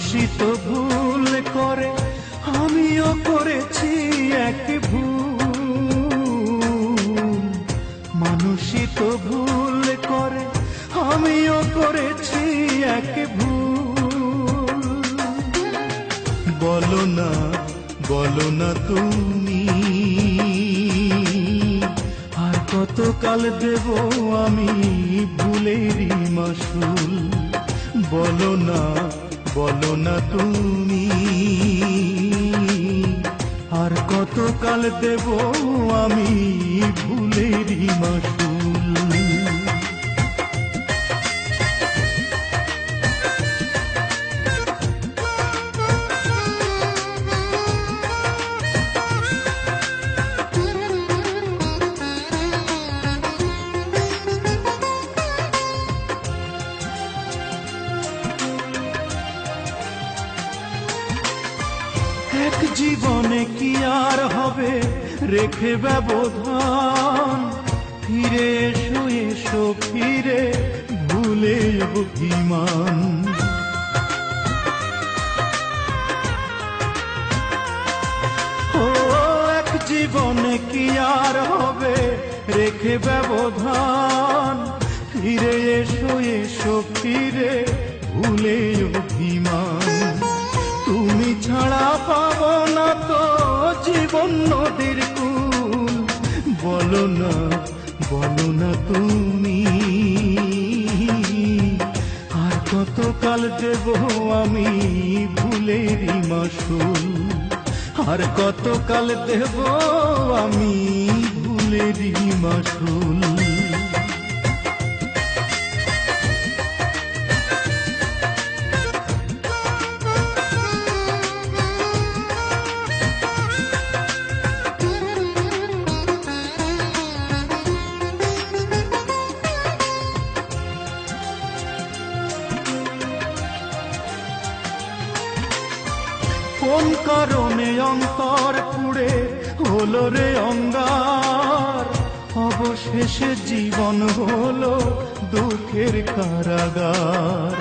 মানুষই তো ভুল করে, আমিও করেছি এক ভুল। মানুষই তো ভুল করে, আমিও করেছি এক ভুল। বলো না, বলো না তুমি আর কতকাল দেব আমি ভুলেরই মাসুল। বলো না, বলো না তুমি আর কতকাল দেব আমি ভুলেরই মাসুল। এক জীবনে কি আর হবে রেখে ব্যবধান, ফিরে এসো এসো ফিরে ভুলে অভিমান। ও এক জীবনে কি আর হবে রেখে ব্যবধান, ফিরে এসো এসো ফিরে ভুলে অভিমান। তুমি ছাড়া পাবো না তো জীবন নদীর কূল। বলো না, বলো না তুমি আর কতকাল দেব আমি ভুলেরই মাসুল। আর কতকাল দেব আমি ভুলেরই মাসুল। কোন কারণে অন্তর পুড়ে হলো রে অঙ্গার, অবশেষে জীবন হলো দুঃখের কারাগার।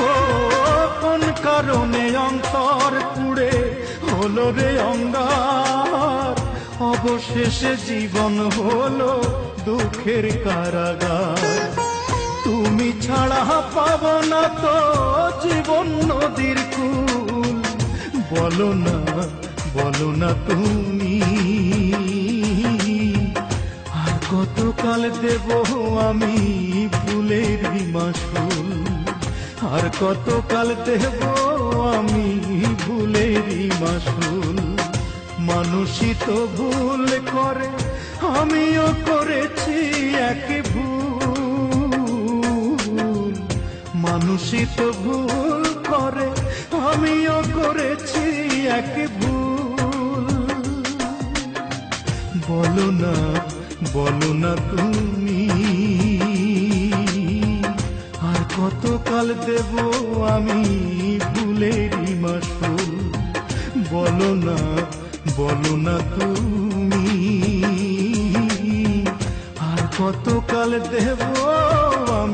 ও কোন কারণে অন্তর পুড়ে হলো রে অঙ্গার, অবশেষে জীবন হলো দুঃখের কারাগার। তুমি ছাড়া পাব না তো জীবন নদীর কূল। বলো না, বলো না তুমি আর কতকাল দেব আমি ভুলেরই মাসুল। আর কতকাল দেব আমি ভুলেরই মাসুল। মানুষই তো ভুল করে, আমিও করেছি এক ভুল। মানুষই তো ভুল করে, আমিও করেছি এক ভুল। বলো না, বলো না তুমি আর কতকাল দেব আমি ভুলেরই মাসুল। বলো না, বলো না তুমি আর কতকাল দেব আমি